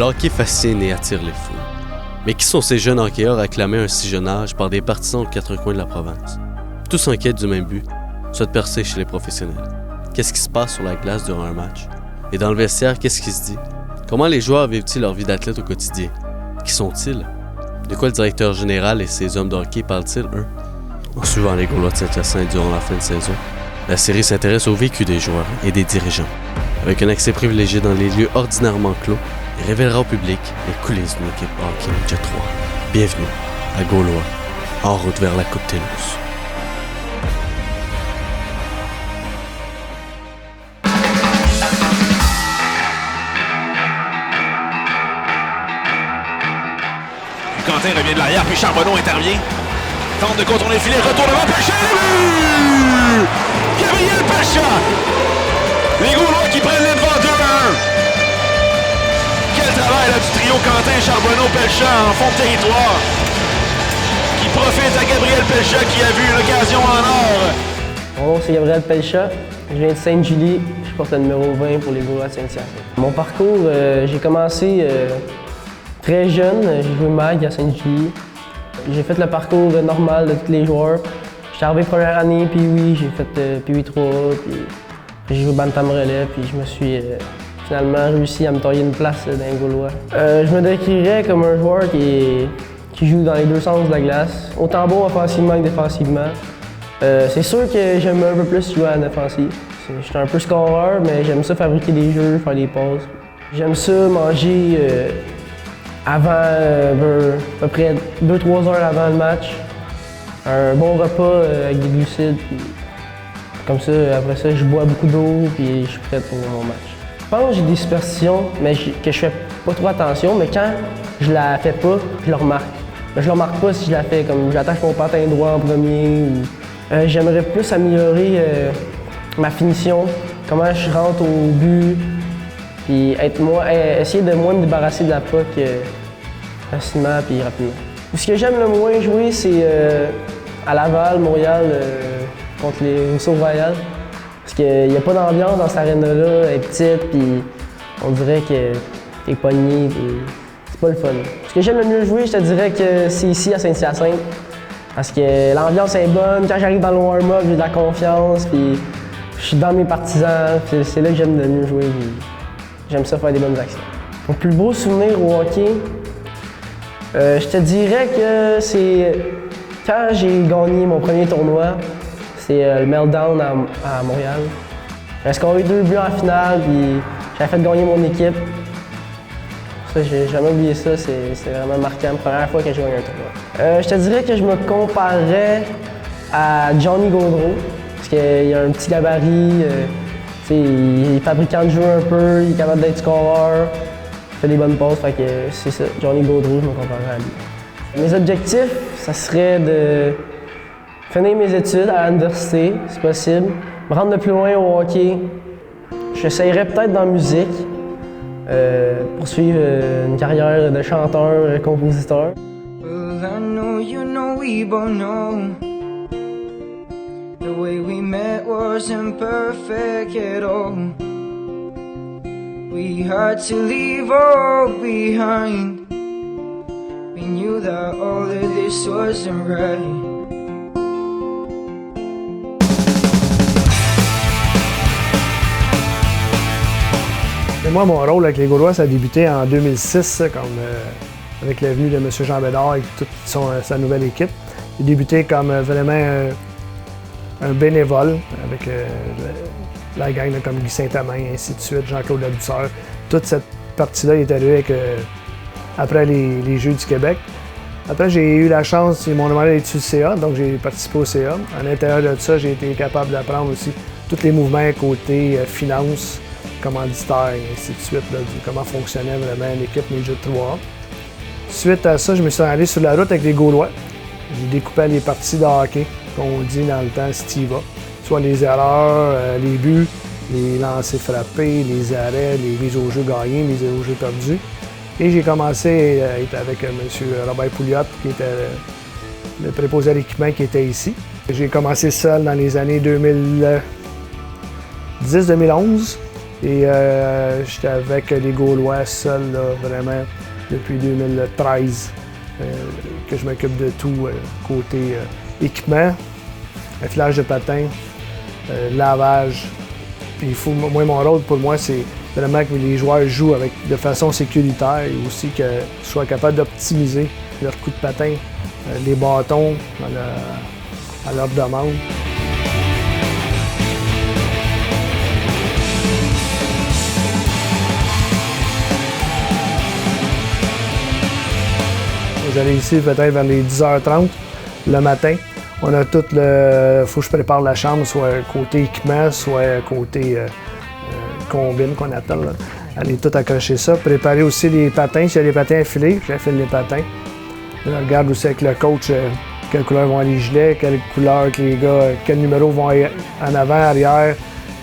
Le hockey fascine et attire les foules. Mais qui sont ces jeunes hockeyeurs acclamés à un si jeune âge par des partisans aux quatre coins de la province? Tous en quête du même but, soit de percer chez les professionnels. Qu'est-ce qui se passe sur la glace durant un match? Et dans le vestiaire, qu'est-ce qui se dit? Comment les joueurs vivent-ils leur vie d'athlète au quotidien? Qui sont-ils? De quoi le directeur général et ses hommes de hockey parlent-ils, eux? En suivant les Gaulois de Saint-Hyacinthe durant la fin de saison, la série s'intéresse au vécu des joueurs et des dirigeants, avec un accès privilégié dans les lieux ordinairement clos et révélera au public les coulisses d'une équipe Hockey Ninja 3. Bienvenue à Gaulois, en route vers la Coupe Télos. Quentin revient de l'arrière, puis Charbonneau intervient. Tente de contourner le filet, retour devant Pelcha. Gabriel Pelcha. Les Gaulois qui prennent les devants 2-1. Quel travail là du trio Quentin, Charbonneau, Pelcha en fond de territoire. Qui profite à Gabriel Pelcha qui a vu l'occasion en or. Mon nom c'est Gabriel Pelcha. Je viens de Sainte-Julie. Je porte le numéro 20 pour les Gaulois de Saint-Hyacinthe. Mon parcours, j'ai commencé très jeune. J'ai joué mag à Sainte-Julie. J'ai fait le parcours normal de tous les joueurs. J'étais arrivé première année, puis oui, j'ai fait puis 3, puis j'ai joué bantam relais, puis je me suis finalement réussi à me tailler une place dans les Gaulois. Je me décrirais comme un joueur qui joue dans les deux sens de la glace, autant bon offensivement que défensivement. C'est sûr que j'aime un peu plus jouer à la défensive. Je suis un peu scoreur, mais j'aime ça fabriquer des jeux, faire des passes. J'aime ça manger avant, à peu près 2-3 heures avant le match, un bon repas avec des glucides. Puis comme ça, après ça, je bois beaucoup d'eau puis je suis prêt pour mon match. Je pense que j'ai des superstitions, mais que je fais pas trop attention, mais quand je la fais pas, je le remarque. Mais je le remarque pas si je la fais, comme j'attache mon patin droit en premier. J'aimerais plus améliorer ma finition, comment je rentre au but. Puis essayer de moins me débarrasser de la puck facilement et rapidement. Ce que j'aime le moins jouer, c'est à Laval, Montréal, contre les Rousseau-Royal. Parce qu'il n'y a pas d'ambiance dans cette aréna-là, elle est petite, puis on dirait que t'es pogné, c'est pas le fun. Ce que j'aime le mieux jouer, je te dirais que c'est ici à Saint-Hyacinthe. Parce que l'ambiance est bonne, quand j'arrive dans le warm-up, j'ai de la confiance, puis je suis dans mes partisans, c'est là que j'aime le mieux jouer. J'aime ça faire des bonnes actions. Mon plus beau souvenir au hockey, je te dirais que c'est quand j'ai gagné mon premier tournoi, c'est le Meltdown à Montréal. J'ai scoré 2 buts en finale, puis j'avais fait gagner mon équipe. Ça, j'ai jamais oublié ça, c'est vraiment marquant, la première fois que j'ai gagné un tournoi. Je te dirais que je me comparerais à Johnny Gaudreau, parce qu'il a un petit gabarit. Il est fabricant de jeu un peu, il est capable d'être scoreur, il fait des bonnes passes, fait que c'est ça, Johnny Gaudreau, je me comparerais à lui. Mes objectifs, ça serait de finir mes études à l'université, si possible, me rendre le plus loin au hockey. J'essayerais peut-être dans la musique, poursuivre une carrière de chanteur, compositeur. Well, I know you know we both know. The way we met wasn't perfect at all. We had to leave all behind. We knew that all of this wasn't right. Et moi, mon rôle avec les Gaulois, ça a débuté en 2006, avec la venue de M. Jean Bédard et toute sa nouvelle équipe. J'ai débuté comme vraiment un bénévole avec la gang comme Guy Saint-Amand, et ainsi de suite, Jean-Claude Labousseur. Toute cette partie-là est arrivée après les Jeux du Québec. Après, j'ai eu la chance, ils m'ont demandé d'être sur le CA, donc j'ai participé au CA. À l'intérieur de ça, j'ai été capable d'apprendre aussi tous les mouvements côté finances, commanditaires, et ainsi de suite, comment fonctionnait vraiment l'équipe Ninja 3. Suite à ça, je me suis allé sur la route avec les Gaulois. J'ai découpé les parties de hockey, qu'on dit dans le temps Stiva. Soit les erreurs, les buts, les lancers frappés, les arrêts, les mises au jeu gagnées, les mises au jeu perdues. Et j'ai commencé à être avec M. Robert Pouliot, qui était le préposé à l'équipement qui était ici. J'ai commencé seul dans les années 2010-2011. Et j'étais avec les Gaulois seul, là, vraiment, depuis 2013, que je m'occupe de tout côté équipement, affilage de patins, lavage. Puis moi, mon rôle pour moi, c'est vraiment que les joueurs jouent de façon sécuritaire et aussi qu'ils soient capables d'optimiser leur coup de patin, les bâtons à leur demande. J'arrive ici peut-être vers les 10h30 le matin. On a tout le... faut que je prépare la chambre, soit côté équipement, soit côté combine qu'on appelle. Là. Aller tout accrocher ça. Préparer aussi les patins. S'il y a des patins affilés, j'affile les patins. Je regarde aussi avec le coach quelle couleur vont les gilets, quelle couleur que les gars, quel numéro vont en avant, arrière.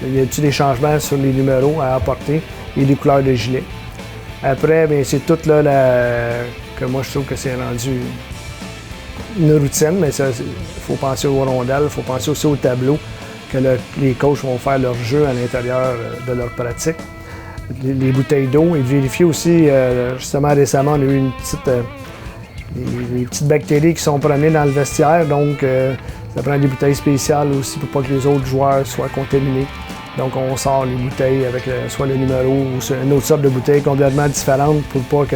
Y a-t-il des changements sur les numéros à apporter et les couleurs de gilets. Après, bien, c'est tout là que moi je trouve que c'est rendu une routine, mais il faut penser aux rondelles, il faut penser aussi au tableau, que les coachs vont faire leur jeu à l'intérieur de leur pratique. Les bouteilles d'eau, et vérifier aussi, justement récemment, on a eu des petites bactéries qui sont promenées dans le vestiaire, donc ça prend des bouteilles spéciales aussi pour pas que les autres joueurs soient contaminés. Donc on sort les bouteilles avec soit le numéro ou une autre sorte de bouteille complètement différente pour pas que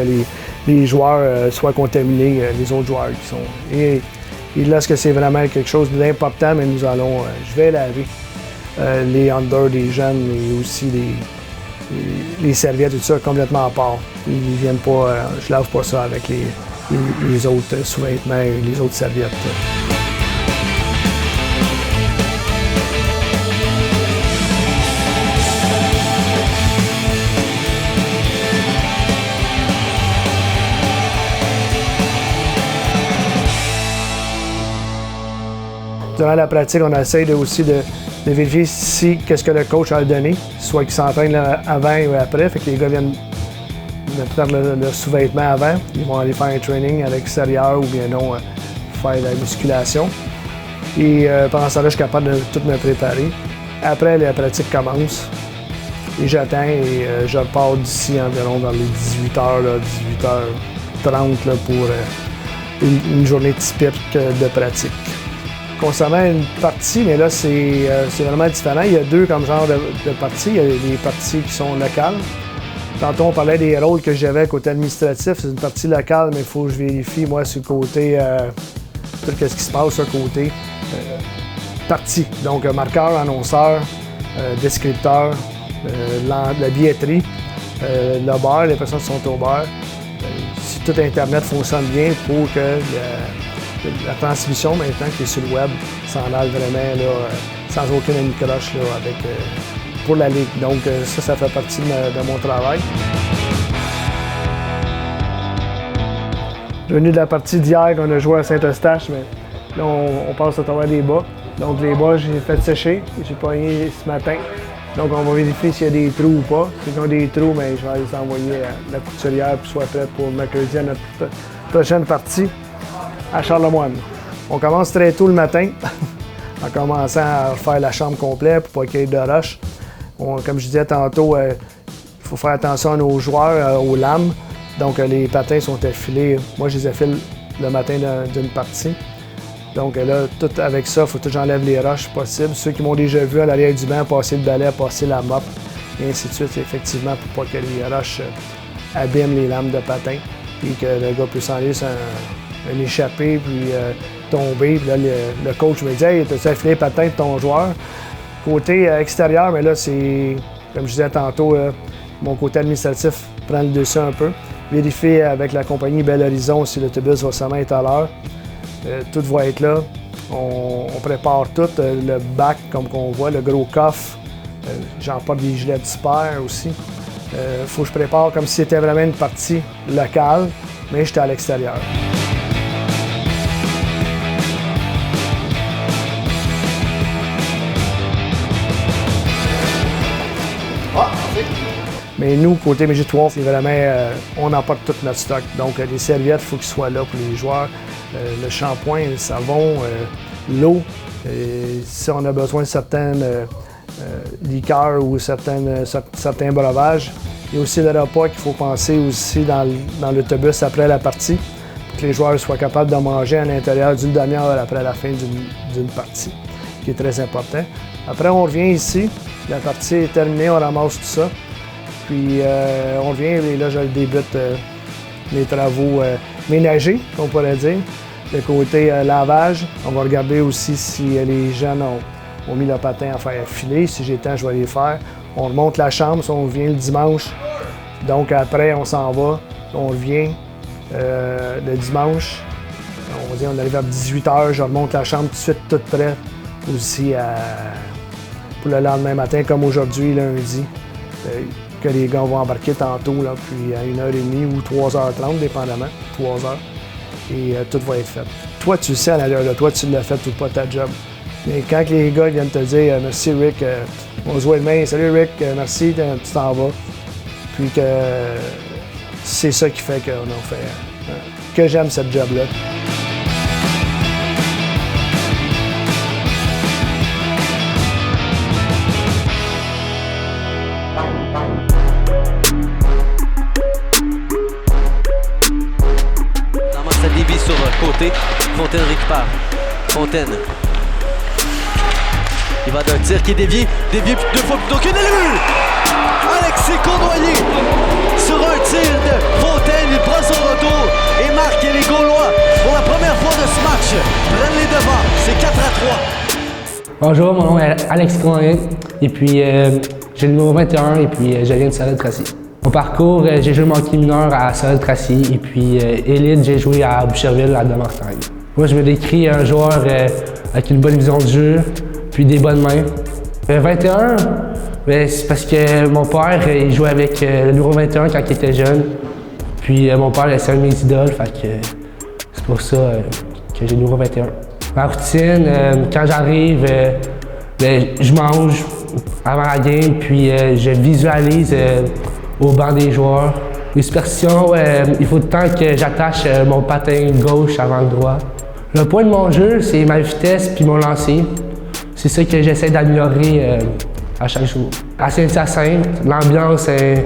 les joueurs soient contaminés, les autres joueurs qui sont. Et là, est-ce que c'est vraiment quelque chose d'important, mais je vais laver les under des jeunes et aussi les serviettes, tout ça, complètement à part. Ils viennent pas, je lave pas ça avec les autres sous-vêtements et les autres serviettes. Durant la pratique, on essaie aussi de vérifier si qu'est-ce que le coach a donné, soit qu'il s'entraîne avant ou après, fait que les gars viennent mettre le sous-vêtement avant, ils vont aller faire un training à l'extérieur ou bien non faire de la musculation. Et pendant ça, là, je suis capable de tout me préparer. Après, la pratique commence et j'attends et je repars d'ici environ vers les 18h, 18h30 là, pour une journée typique de pratique. Concernant une partie, mais là, c'est vraiment différent. Il y a deux comme genre de parties. Il y a des parties qui sont locales. Tantôt, on parlait des rôles que j'avais côté administratif. C'est une partie locale, mais il faut que je vérifie, moi, sur le côté, tout ce qui se passe sur le côté partie. Donc, marqueur, annonceur, descripteur, la billetterie, le bar, les personnes qui sont au bar. Si tout Internet fonctionne bien pour que la transmission maintenant qui est sur le web s'en aille vraiment là, sans aucune anicroche pour la Ligue. Donc ça fait partie de mon travail. Je suis venu de la partie d'hier qu'on a joué à Saint-Eustache, mais là on passe à travers les bas. Donc les bas, j'ai fait sécher, j'ai pogné ce matin. Donc on va vérifier s'il y a des trous ou pas. S'ils ont des trous, mais je vais les envoyer à la couturière pour soit prête pour mercredi à notre prochaine partie à Charlemagne. On commence très tôt le matin, en commençant à faire la chambre complète pour pas qu'il y ait de rush. Comme je disais tantôt, il faut faire attention à nos joueurs, aux lames. Donc les patins sont affilés. Moi, je les affile le matin d'une partie. Donc là, tout avec ça, il faut que j'enlève les rushs possibles. Ceux qui m'ont déjà vu à l'arrière du banc passer le balai, passer la mop, et ainsi de suite, effectivement, pour pas que les rushs abîment les lames de patin et que le gars puisse aller sur un échappé, puis tomber. Puis là, le coach me dit « Hey, t'as-tu affilé les patins de ton joueur? » Côté extérieur, mais là, c'est, comme je disais tantôt, mon côté administratif prend le dessus un peu. Vérifier avec la compagnie Bel Horizon si l'autobus va seulement être à l'heure. Tout va être là. On prépare tout. Le bac, comme on voit, le gros coffre. J'emporte des gilets de super aussi. Faut que je prépare comme si c'était vraiment une partie locale, mais j'étais à l'extérieur. Mais nous, côté MJ3, c'est vraiment, on emporte tout notre stock. Donc, les serviettes, il faut qu'ils soient là pour les joueurs. Le shampoing, le savon, l'eau. Si on a besoin de certaines liqueurs ou certains breuvages. Il y a aussi le repas qu'il faut penser aussi dans l'autobus après la partie, pour que les joueurs soient capables de manger à l'intérieur d'une demi-heure après la fin d'une partie, qui est très important. Après, on revient ici, la partie est terminée, on ramasse tout ça. Puis on revient et là, je débute les travaux ménagers, on pourrait dire. Le côté lavage, on va regarder aussi si les jeunes ont mis le patin à faire filer. Si j'ai le temps, je vais les faire. On remonte la chambre, si on revient le dimanche. Donc après, on s'en va, on revient le dimanche. On arrive à 18h, je remonte la chambre tout de suite, toute prête aussi pour le lendemain matin, comme aujourd'hui, lundi, que les gars vont embarquer tantôt, là, puis à 1h30 ou 3h30, dépendamment, 3h. Et tout va être fait. Toi, tu sais à l'intérieur de toi, tu l'as fait ou pas ta job. Mais quand les gars viennent te dire « Merci Rick, on se voit demain, salut Rick, merci, tu t'en vas », puis que c'est ça qui fait qu'on a fait, que j'aime cette job-là. Ça dévie sur le côté. Fontaine récupère. Fontaine. Il va d'un tir qui est dévié. Dévié deux fois plutôt qu'une but! Alexis Cournoyer sur un tir de Fontaine. Il prend son retour et marque les Gaulois pour la première fois de ce match. Prennent les devants. C'est 4-3. Bonjour, mon nom est Alexis Cournoyer. Et puis, j'ai le numéro 21 et puis je viens de Sorel-Tracy. Mon parcours, j'ai joué hockey mineur à Sorel-Tracy et puis élite, j'ai joué à Boucherville, à Demartagne. Moi, je me décris un joueur avec une bonne vision de jeu, puis des bonnes mains. 21, c'est parce que mon père, il jouait avec le numéro 21 quand il était jeune. Puis mon père, c'est un de mes idoles, fait que c'est pour ça que j'ai le numéro 21. Ma routine, quand j'arrive, je mange avant la game, puis je visualise au banc des joueurs. Les superstitions, il faut tout le temps que j'attache mon patin gauche avant le droit. Le point de mon jeu, c'est ma vitesse puis mon lancer. C'est ça que j'essaie d'améliorer à chaque jour. À Saint-Hyacinthe, l'ambiance est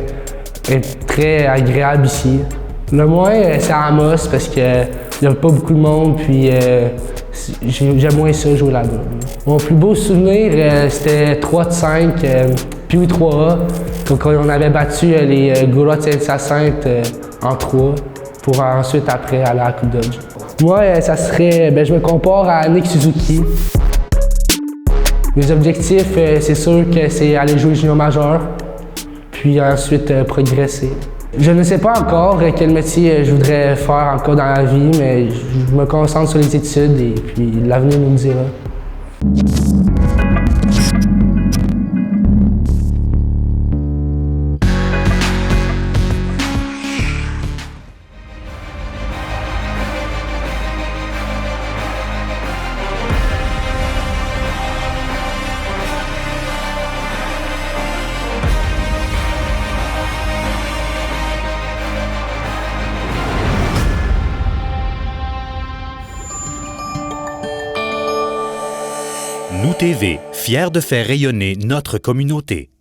très agréable ici. Le moins, c'est à Amos parce qu'il n'y a pas beaucoup de monde, puis j'aime moins ça jouer là-bas. Mon plus beau souvenir, c'était 3-5, puis 3A, quand on avait battu les Gaulois de Saint-Hyacinthe en 3 pour ensuite après aller à la Coupe Dodge. Moi, ça serait, je me compare à Nick Suzuki. Mes objectifs, c'est sûr que c'est aller jouer junior majeur, puis ensuite progresser. Je ne sais pas encore quel métier je voudrais faire encore dans la vie, mais je me concentre sur les études et puis l'avenir nous le dira. Nous TV, fiers de faire rayonner notre communauté.